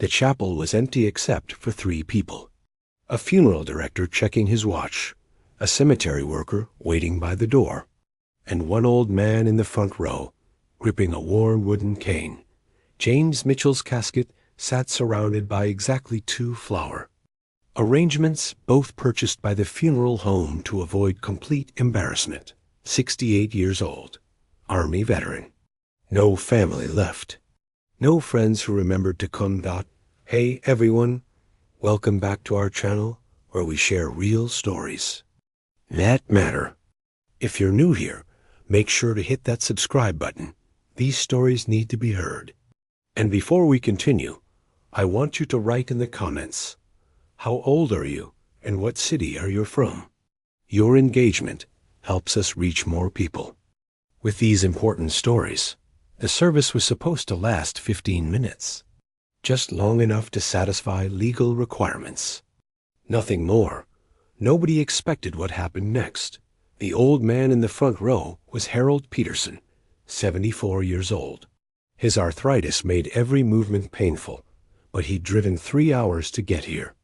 The chapel was empty except for 3 people. A funeral director checking his watch, a cemetery worker waiting by the door, and one old man in the front row, gripping a worn wooden cane. James Mitchell's casket sat surrounded by exactly 2 flowers. Arrangements both purchased by the funeral home to avoid complete embarrassment. 68 years old, Army veteran. No family left. No friends who remembered to come. Hey everyone, welcome back to our channel where we share real stories that matter. If you're new here, make sure to hit that subscribe button. These stories need to be heard. And before we continue, I want you to write in the comments, how old are you and what city are you from? Your engagement helps us reach more people. With these important stories, the service was supposed to last 15 minutes, just long enough to satisfy legal requirements. Nothing more. Nobody expected what happened next. The old man in the front row was Harold Peterson, 74 years old. His arthritis made every movement painful, but he'd driven 3 hours to get here.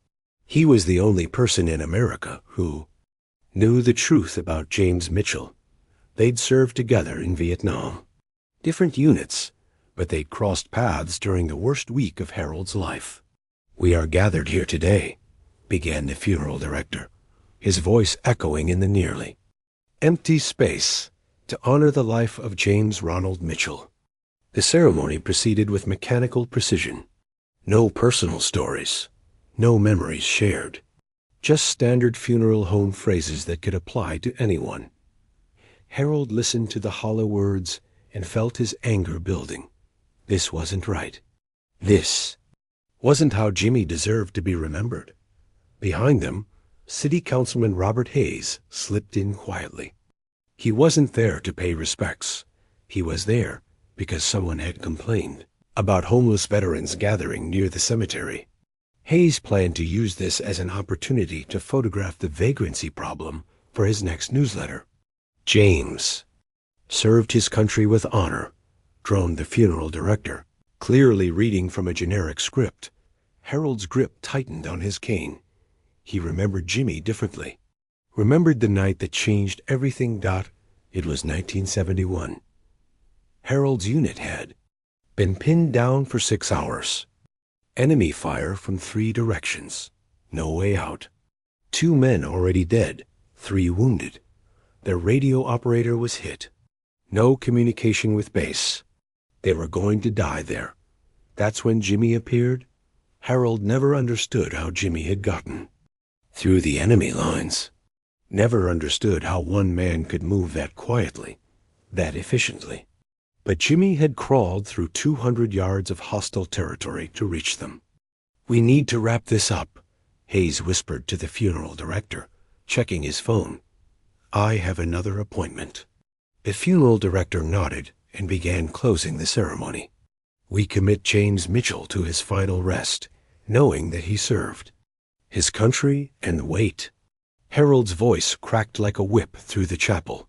He was the only person in America who knew the truth about James Mitchell. They'd served together in Vietnam. Different units, but they'd crossed paths during the worst week of Harold's life. "We are gathered here today," began the funeral director, his voice echoing in the nearly empty space, "to honor the life of James Ronald Mitchell." The ceremony proceeded with mechanical precision. No personal stories, no memories shared. Just standard funeral home phrases that could apply to anyone. Harold listened to the hollow words and felt his anger building. This wasn't right. This wasn't how Jimmy deserved to be remembered. Behind them, City Councilman Robert Hayes slipped in quietly. He wasn't there to pay respects. He was there because someone had complained about homeless veterans gathering near the cemetery. Hayes planned to use this as an opportunity to photograph the vagrancy problem for his next newsletter. "James served his country with honor," droned the funeral director, clearly reading from a generic script. Harold's grip tightened on his cane. He remembered Jimmy differently. Remembered the night that changed everything. It was 1971. Harold's unit had been pinned down for 6 hours. Enemy fire from 3 directions. No way out. 2 men already dead, 3 wounded. Their radio operator was hit. No communication with base. They were going to die there. That's when Jimmy appeared. Harold never understood how Jimmy had gotten through the enemy lines. Never understood how one man could move that quietly, that efficiently. But Jimmy had crawled through 200 yards of hostile territory to reach them. "We need to wrap this up," Hayes whispered to the funeral director, checking his phone. "I have another appointment." The funeral director nodded and began closing the ceremony. "We commit James Mitchell to his final rest, knowing that he served his country and wait." Harold's voice cracked like a whip through the chapel.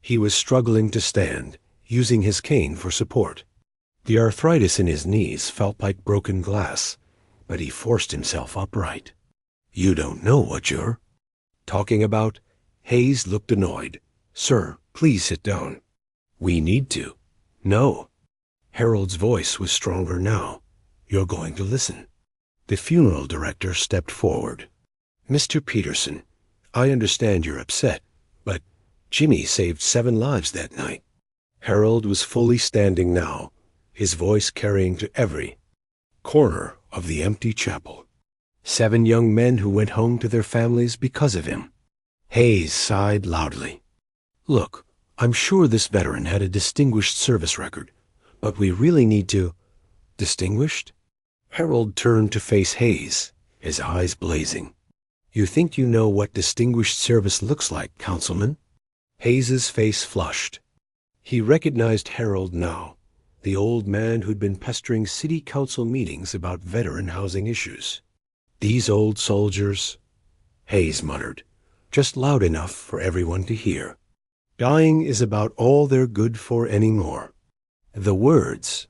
He was struggling to stand, using his cane for support. The arthritis in his knees felt like broken glass, but he forced himself upright. "You don't know what you're talking about?" Hayes looked annoyed. "Sir, please sit down." "We need to." "No." Harold's voice was stronger now. "You're going to listen." The funeral director stepped forward. "Mr. Peterson, I understand you're upset, but Jimmy saved 7 lives that night." Harold was fully standing now, his voice carrying to every corner of the empty chapel. 7 young men who went home to their families because of him. Hayes sighed loudly. "Look, I'm sure this veteran had a distinguished service record, but we really need to—" "Distinguished?" Harold turned to face Hayes, his eyes blazing. "You think you know what distinguished service looks like, Councilman?" Hayes's face flushed. He recognized Harold now, the old man who'd been pestering city council meetings about veteran housing issues. "These old soldiers," Hayes muttered, just loud enough for everyone to hear. "Dying is about all they're good for anymore." The words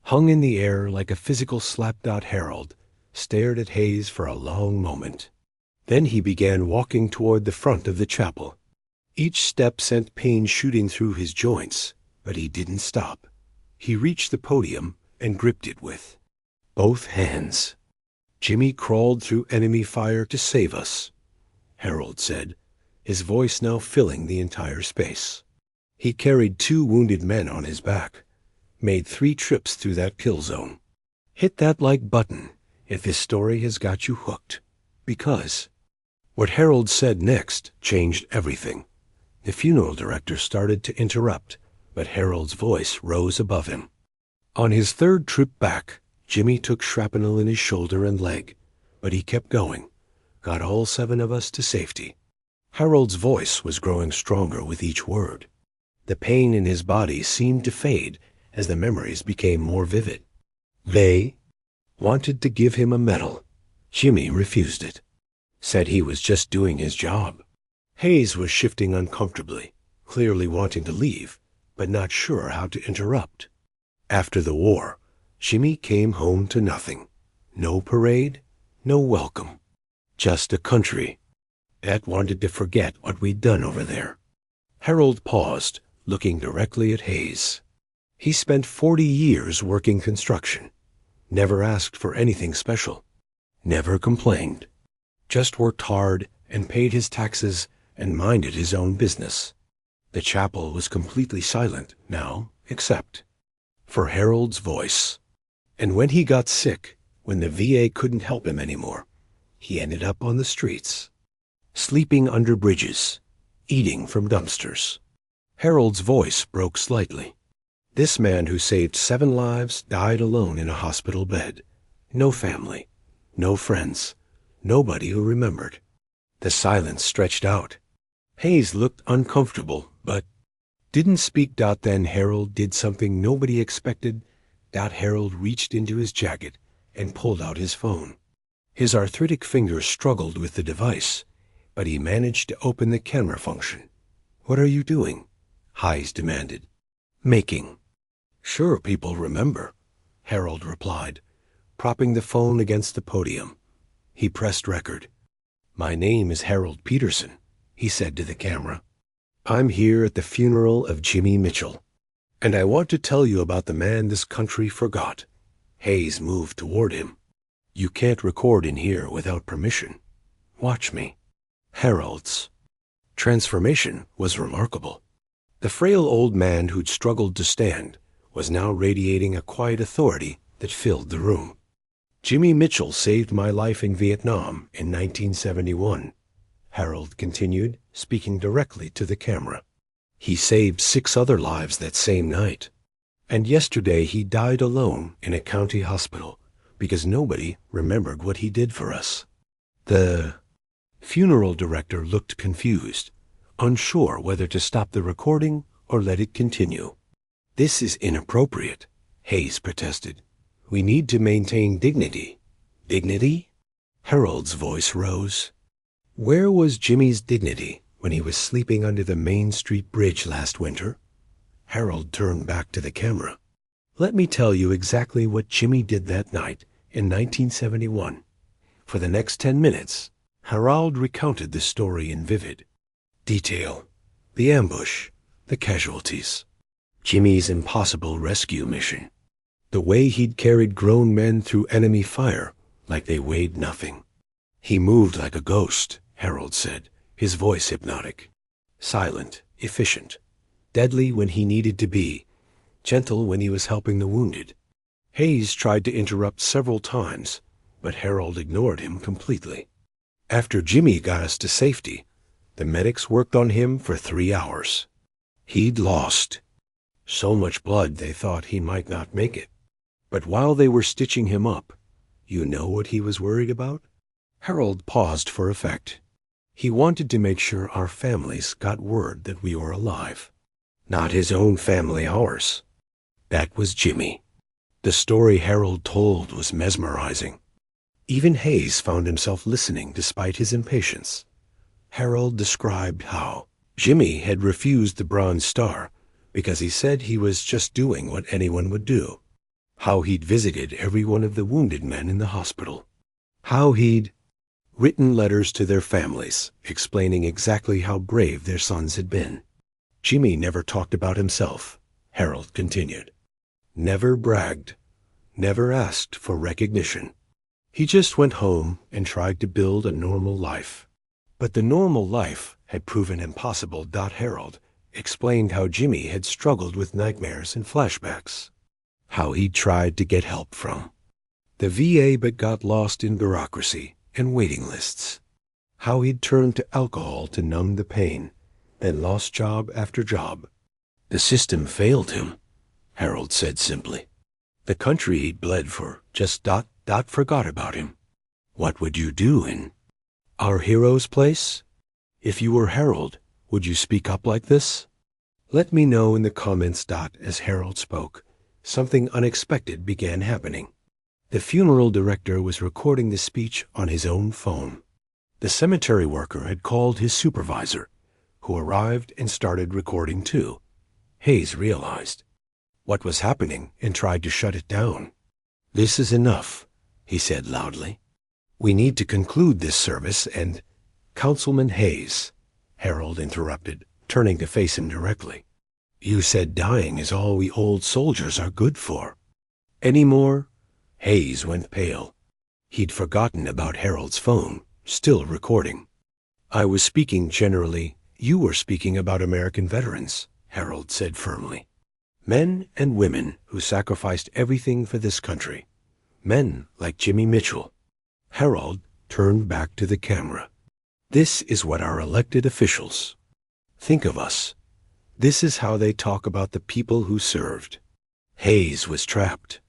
hung in the air like a physical slap. Harold stared at Hayes for a long moment. Then he began walking toward the front of the chapel. Each step sent pain shooting through his joints, but he didn't stop. He reached the podium and gripped it with both hands. "Jimmy crawled through enemy fire to save us," Harold said, his voice now filling the entire space. "He carried 2 wounded men on his back, made 3 trips through that kill zone." Hit that like button if this story has got you hooked, because what Harold said next changed everything. The funeral director started to interrupt, but Harold's voice rose above him. On his 3rd trip back, Jimmy took shrapnel in his shoulder and leg, but he kept going, got all 7 of us to safety. Harold's voice was growing stronger with each word. The pain in his body seemed to fade as the memories became more vivid. They wanted to give him a medal. Jimmy refused it, said he was just doing his job. Hayes was shifting uncomfortably, clearly wanting to leave, but not sure how to interrupt. After the war, Jimmy came home to nothing. No parade, no welcome. Just a country that wanted to forget what we'd done over there. Harold paused, looking directly at Hayes. He spent 40 years working construction, never asked for anything special, never complained, just worked hard and paid his taxes and minded his own business. The chapel was completely silent now, except for Harold's voice. And when he got sick, when the VA couldn't help him anymore, he ended up on the streets, sleeping under bridges, eating from dumpsters. Harold's voice broke slightly. This man who saved 7 lives died alone in a hospital bed. No family, no friends, nobody who remembered. The silence stretched out. Hayes looked uncomfortable, but didn't speak. Then Harold did something nobody expected. Harold reached into his jacket and pulled out his phone. His arthritic fingers struggled with the device, but he managed to open the camera function. "What are you doing?" Hayes demanded. "Making sure people remember," Harold replied, propping the phone against the podium. He pressed record. "My name is Harold Peterson," he said to the camera. "I'm here at the funeral of Jimmy Mitchell, and I want to tell you about the man this country forgot." Hayes moved toward him. "You can't record in here without permission. Watch me." Harold's transformation was remarkable. The frail old man who'd struggled to stand was now radiating a quiet authority that filled the room. "Jimmy Mitchell saved my life in Vietnam in 1971, Harold continued, speaking directly to the camera. "He saved 6 other lives that same night. And yesterday he died alone in a county hospital because nobody remembered what he did for us." The funeral director looked confused, unsure whether to stop the recording or let it continue. "This is inappropriate," Hayes protested. "We need to maintain dignity." "Dignity?" Harold's voice rose. "Where was Jimmy's dignity when he was sleeping under the Main Street Bridge last winter?" Harold turned back to the camera. "Let me tell you exactly what Jimmy did that night in 1971. For the next 10 minutes, Harold recounted the story in vivid detail. The ambush, the casualties, Jimmy's impossible rescue mission, the way he'd carried grown men through enemy fire like they weighed nothing. He moved like a ghost, Harold said, his voice hypnotic. Silent, efficient, deadly when he needed to be, gentle when he was helping the wounded. Hayes tried to interrupt several times, but Harold ignored him completely. After Jimmy got us to safety, the medics worked on him for 3 hours. He'd lost so much blood they thought he might not make it. But while they were stitching him up, you know what he was worried about? Harold paused for effect. He wanted to make sure our families got word that we were alive. Not his own family, ours. That was Jimmy. The story Harold told was mesmerizing. Even Hayes found himself listening despite his impatience. Harold described how Jimmy had refused the Bronze Star because he said he was just doing what anyone would do. how he'd visited every one of the wounded men in the hospital, how he'd written letters to their families explaining exactly how brave their sons had been. Jimmy never talked about himself, Harold continued. Never bragged, never asked for recognition. He just went home and tried to build a normal life. But the normal life had proven impossible. Harold explained how Jimmy had struggled with nightmares and flashbacks, how he'd tried to get help from the VA but got lost in bureaucracy and waiting lists, how he'd turned to alcohol to numb the pain and lost job after job. The system failed him, Harold said simply. The country he'd bled for just forgot about him. What would you do in our hero's place? If you were Harold, would you speak up like this? Let me know in the comments. As Harold spoke, something unexpected began happening. The funeral director was recording the speech on his own phone. The cemetery worker had called his supervisor, who arrived and started recording too. Hayes realized what was happening and tried to shut it down. This is enough, he said loudly. We need to conclude this service and— Councilman Hayes, Harold interrupted, turning to face him directly. You said dying is all we old soldiers are good for. Any more? Hayes went pale. He'd forgotten about Harold's phone, still recording. I was speaking generally. You were speaking about American veterans, Harold said firmly. Men and women who sacrificed everything for this country. Men like Jimmy Mitchell. Harold turned back to the camera. This is what our elected officials think of us. This is how they talk about the people who served. Hayes was trapped.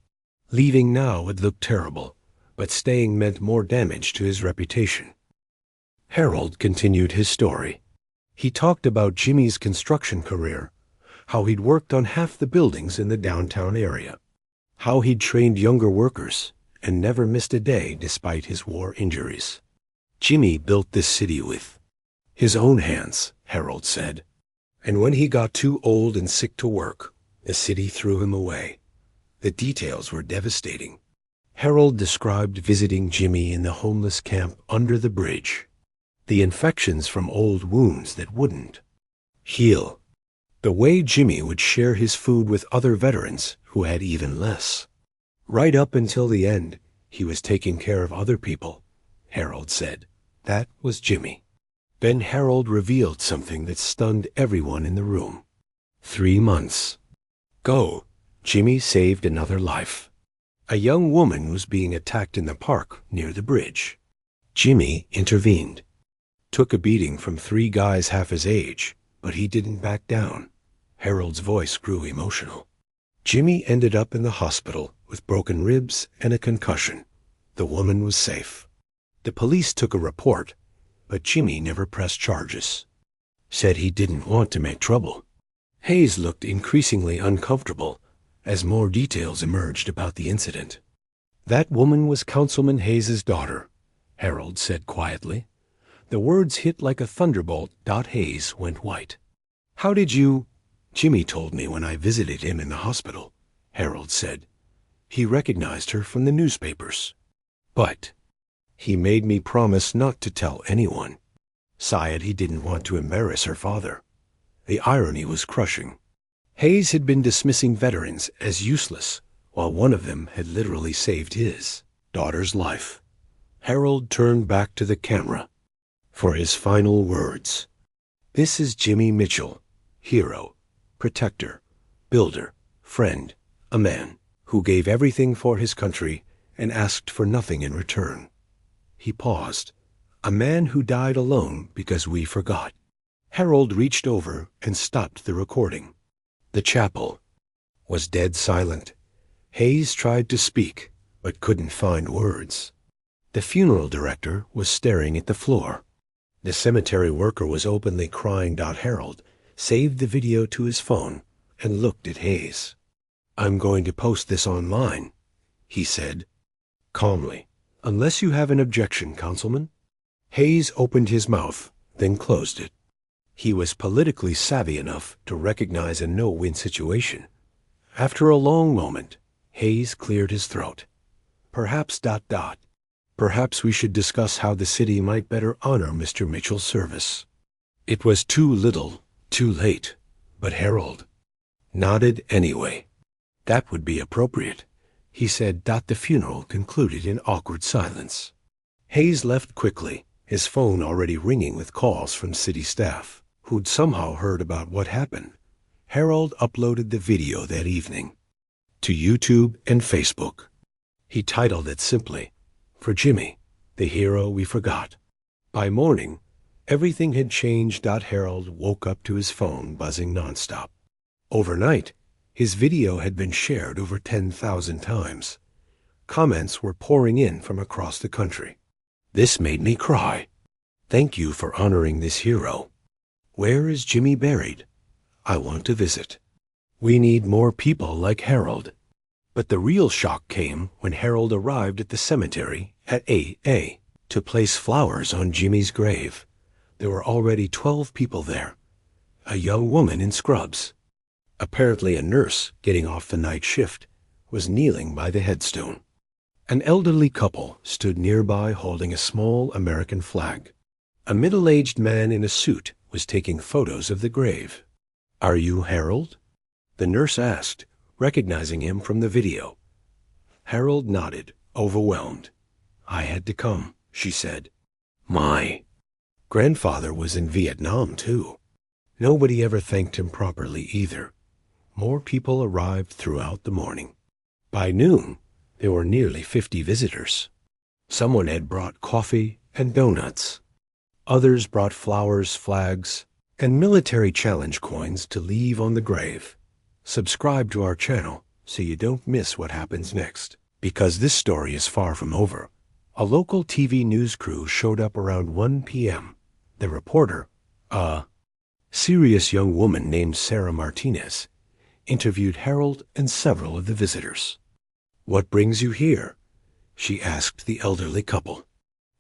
Leaving now would look terrible, but staying meant more damage to his reputation. Harold continued his story. He talked about Jimmy's construction career, how he'd worked on half the buildings in the downtown area, how he'd trained younger workers and never missed a day despite his war injuries. Jimmy built this city with his own hands, Harold said. And when he got too old and sick to work, the city threw him away. The details were devastating. Harold described visiting Jimmy in the homeless camp under the bridge. The infections from old wounds that wouldn't heal. The way Jimmy would share his food with other veterans who had even less. Right up until the end, he was taking care of other people, Harold said. That was Jimmy. Then Harold revealed something that stunned everyone in the room. 3 months ago, Jimmy saved another life. A young woman was being attacked in the park near the bridge. Jimmy intervened. Took a beating from 3 guys half his age, but he didn't back down. Harold's voice grew emotional. Jimmy ended up in the hospital with broken ribs and a concussion. The woman was safe. The police took a report, but Jimmy never pressed charges. Said he didn't want to make trouble. Hayes looked increasingly uncomfortable as more details emerged about the incident. That woman was Councilman Hayes's daughter, Harold said quietly. The words hit like a thunderbolt. Hayes went white. How did you— Jimmy told me when I visited him in the hospital, Harold said. He recognized her from the newspapers. But he made me promise not to tell anyone. Said he didn't want to embarrass her father. The irony was crushing. Hayes had been dismissing veterans as useless, while one of them had literally saved his daughter's life. Harold turned back to the camera for his final words. This is Jimmy Mitchell, hero, protector, builder, friend, a man who gave everything for his country and asked for nothing in return. He paused. A man who died alone because we forgot. Harold reached over and stopped the recording. The chapel was dead silent. Hayes tried to speak, but couldn't find words. The funeral director was staring at the floor. The cemetery worker was openly crying. Harold saved the video to his phone and looked at Hayes. I'm going to post this online, he said calmly. Unless you have an objection, Councilman. Hayes opened his mouth, then closed it. He was politically savvy enough to recognize a no-win situation. After a long moment, Hayes cleared his throat. Perhaps ... Perhaps we should discuss how the city might better honor Mr. Mitchell's service. It was too little, too late, but Harold nodded anyway. That would be appropriate, he said. The funeral concluded in awkward silence. Hayes left quickly, his phone already ringing with calls from city staff, who'd somehow heard about what happened. Harold uploaded the video that evening to YouTube and Facebook. He titled it simply, "For Jimmy, the hero we forgot." By morning, everything had changed. Harold woke up to his phone buzzing nonstop. Overnight, his video had been shared over 10,000 times. Comments were pouring in from across the country. "This made me cry. Thank you for honoring this hero. Where is Jimmy buried? I want to visit. We need more people like Harold." But the real shock came when Harold arrived at the cemetery at 8 a.m. to place flowers on Jimmy's grave. There were already 12 people there. A young woman in scrubs, apparently a nurse getting off the night shift, was kneeling by the headstone. An elderly couple stood nearby holding a small American flag. A middle-aged man in a suit was taking photos of the grave. "Are you Harold?" the nurse asked, recognizing him from the video. Harold nodded, overwhelmed. "I had to come," she said. "My grandfather was in Vietnam, too." Nobody ever thanked him properly either. More people arrived throughout the morning. By noon, there were nearly 50 visitors. Someone had brought coffee and donuts. Others brought flowers, flags, and military challenge coins to leave on the grave. Subscribe to our channel so you don't miss what happens next. Because this story is far from over. A local TV news crew showed up around 1 p.m. The reporter, a serious young woman named Sarah Martinez, interviewed Harold and several of the visitors. "What brings you here?" she asked the elderly couple.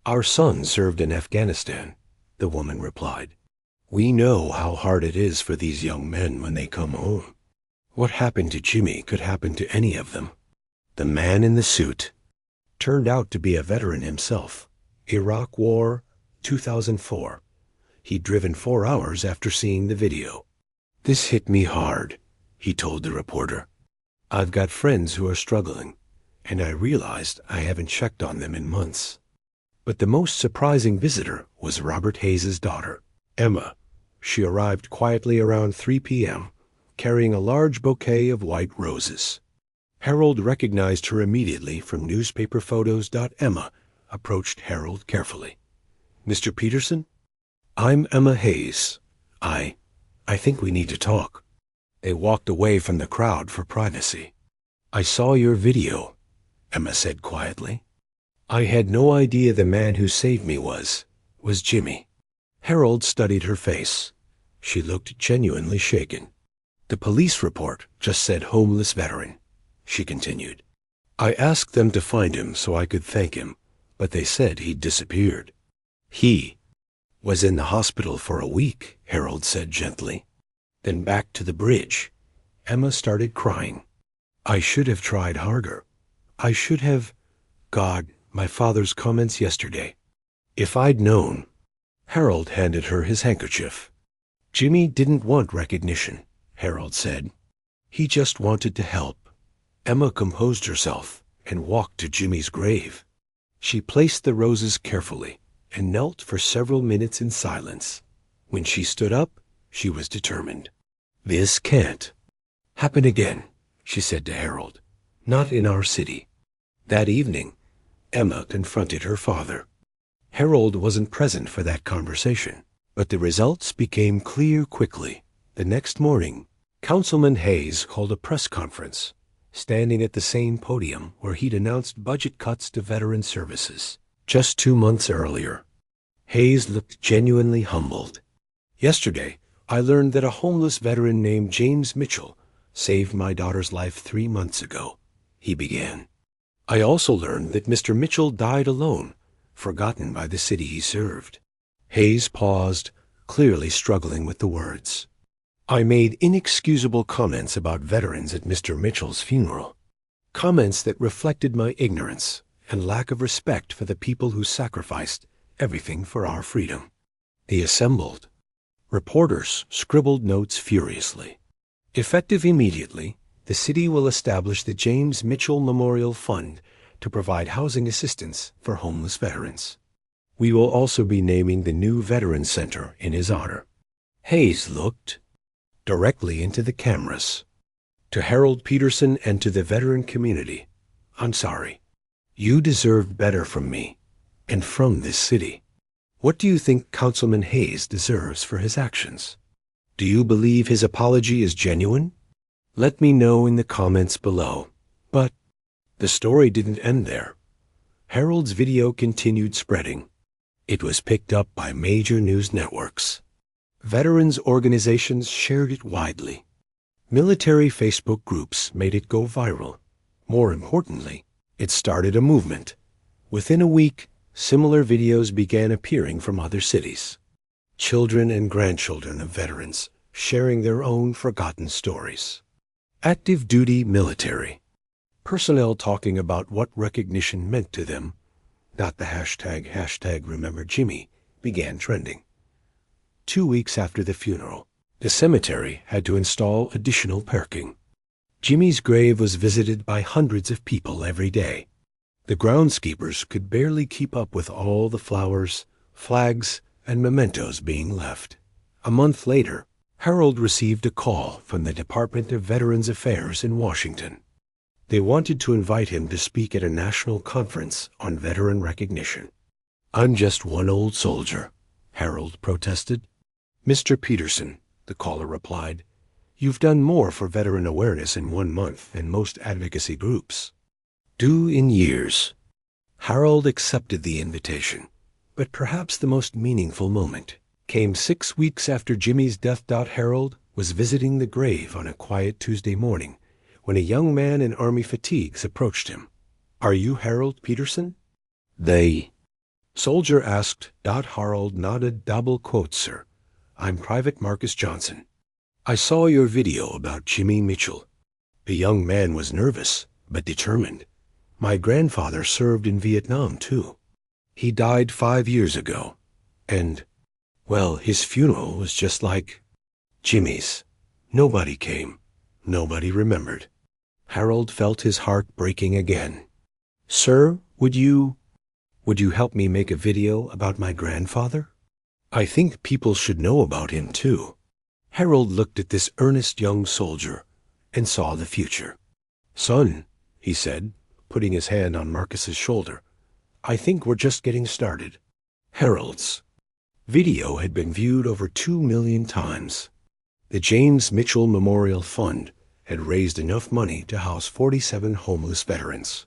"Our son served in Afghanistan," the woman replied. "We know how hard it is for these young men when they come home. What happened to Jimmy could happen to any of them." The man in the suit turned out to be a veteran himself. Iraq War, 2004. He'd driven 4 hours after seeing the video. "This hit me hard," he told the reporter. "I've got friends who are struggling, and I realized I haven't checked on them in months." But the most surprising visitor was Robert Hayes' daughter, Emma. She arrived quietly around 3 p.m., carrying a large bouquet of white roses. Harold recognized her immediately from newspaper photos. Emma approached Harold carefully. "Mr. Peterson? I'm Emma Hayes. I think we need to talk." They walked away from the crowd for privacy. "I saw your video," Emma said quietly. "I had no idea the man who saved me was Jimmy." Harold studied her face. She looked genuinely shaken. "The police report just said homeless veteran," she continued. "I asked them to find him so I could thank him, but they said he'd disappeared." "He was in the hospital for a week," Harold said gently. Then back to the bridge. Emma started crying. "I should have tried harder. I should have... God, my father's comments yesterday. If I'd known..." Harold handed her his handkerchief. "Jimmy didn't want recognition," Harold said. "He just wanted to help." Emma composed herself and walked to Jimmy's grave. She placed the roses carefully and knelt for several minutes in silence. When she stood up, she was determined. "This can't happen again," she said to Harold. "Not in our city." That evening, Emma confronted her father. Harold wasn't present for that conversation, but the results became clear quickly. The next morning, Councilman Hayes called a press conference, standing at the same podium where he'd announced budget cuts to veteran services just 2 months earlier. Hayes looked genuinely humbled. "Yesterday, I learned that a homeless veteran named James Mitchell saved my daughter's life 3 months ago," he began. "I also learned that Mr. Mitchell died alone, forgotten by the city he served." Hayes paused, clearly struggling with the words. "I made inexcusable comments about veterans at Mr. Mitchell's funeral. Comments that reflected my ignorance and lack of respect for the people who sacrificed everything for our freedom. They assembled. Reporters scribbled notes furiously. Effective immediately, the city will establish the James Mitchell Memorial Fund to provide housing assistance for homeless veterans. We will also be naming the new Veterans Center in his honor. Hayes looked directly into the cameras. To Harold Peterson and to the veteran community, I'm sorry. You deserved better from me and from this city. What do you think Councilman Hayes deserves for his actions? Do you believe his apology is genuine? Let me know in the comments below. But the story didn't end there. Harold's video continued spreading. It was picked up by major news networks. Veterans organizations shared it widely. Military Facebook groups made it go viral. More importantly, it started a movement. Within a week, similar videos began appearing from other cities. Children and grandchildren of veterans sharing their own forgotten stories. Active duty military. Personnel talking about what recognition meant to them, not the hashtag Remember Jimmy, began trending. 2 weeks after the funeral, the cemetery had to install additional parking. Jimmy's grave was visited by hundreds of people every day. The groundskeepers could barely keep up with all the flowers, flags, and mementos being left. A month later, Harold received a call from the Department of Veterans Affairs in Washington. They wanted to invite him to speak at a national conference on veteran recognition. I'm just one old soldier, Harold protested. Mr. Peterson, the caller replied, you've done more for veteran awareness in 1 month than most advocacy groups. Do in years. Harold accepted the invitation, but perhaps the most meaningful moment came 6 weeks after Jimmy's death. Harold was visiting the grave on a quiet Tuesday morning when a young man in army fatigues approached him. Are you Harold Peterson? The soldier asked. Harold nodded. Double quote, sir. I'm Private Marcus Johnson. I saw your video about Jimmy Mitchell. The young man was nervous, but determined. My grandfather served in Vietnam, too. He died 5 years ago. And, well, his funeral was just like Jimmy's. Nobody came. Nobody remembered. Harold felt his heart breaking again. Sir, would you help me make a video about my grandfather? I think people should know about him, too. Harold looked at this earnest young soldier and saw the future. Son, he said, putting his hand on Marcus's shoulder, I think we're just getting started. Harold's video had been viewed over 2 million times. The James Mitchell Memorial Fund had raised enough money to house 47 homeless veterans.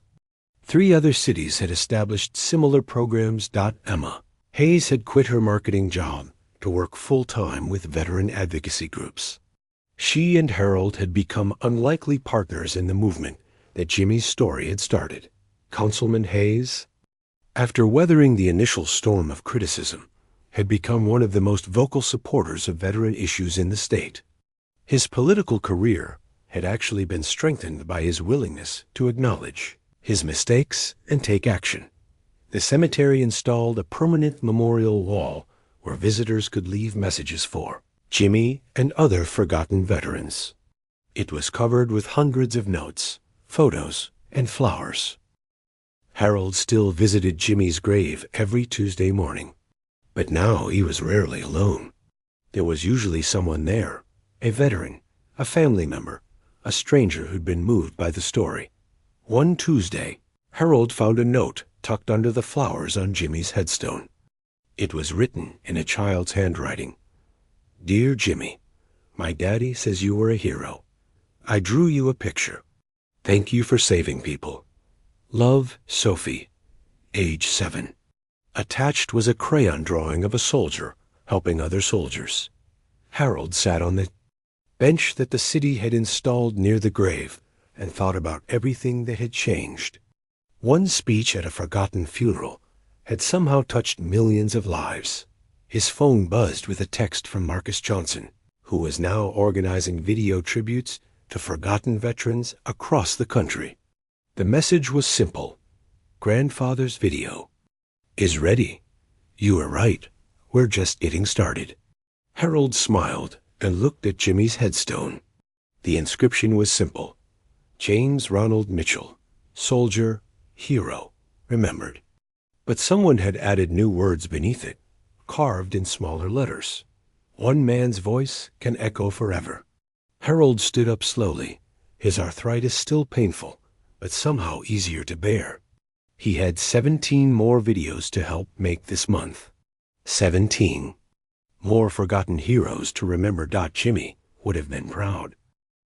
3 other cities had established similar programs. Emma Hayes had quit her marketing job to work full-time with veteran advocacy groups. She and Harold had become unlikely partners in the movement that Jimmy's story had started. Councilman Hayes, after weathering the initial storm of criticism, had become one of the most vocal supporters of veteran issues in the state. His political career had actually been strengthened by his willingness to acknowledge his mistakes and take action. The cemetery installed a permanent memorial wall where visitors could leave messages for Jimmy and other forgotten veterans. It was covered with hundreds of notes, photos, and flowers. Harold still visited Jimmy's grave every Tuesday morning, but now he was rarely alone. There was usually someone there, a veteran, a family member, a stranger who'd been moved by the story. One Tuesday, Harold found a note tucked under the flowers on Jimmy's headstone. It was written in a child's handwriting. Dear Jimmy, my daddy says you were a hero. I drew you a picture. Thank you for saving people. Love, Sophie, age 7. Attached was a crayon drawing of a soldier helping other soldiers. Harold sat on the bench that the city had installed near the grave and thought about everything that had changed. One speech at a forgotten funeral had somehow touched millions of lives. His phone buzzed with a text from Marcus Johnson, who was now organizing video tributes to forgotten veterans across the country. The message was simple. Grandfather's video is ready. You were right. We're just getting started. Harold smiled and looked at Jimmy's headstone. The inscription was simple. James Ronald Mitchell, soldier, hero, remembered. But someone had added new words beneath it, carved in smaller letters. One man's voice can echo forever. Harold stood up slowly, his arthritis still painful, but somehow easier to bear. He had 17 more videos to help make this month. 17. More forgotten heroes to remember. Jimmy would have been proud.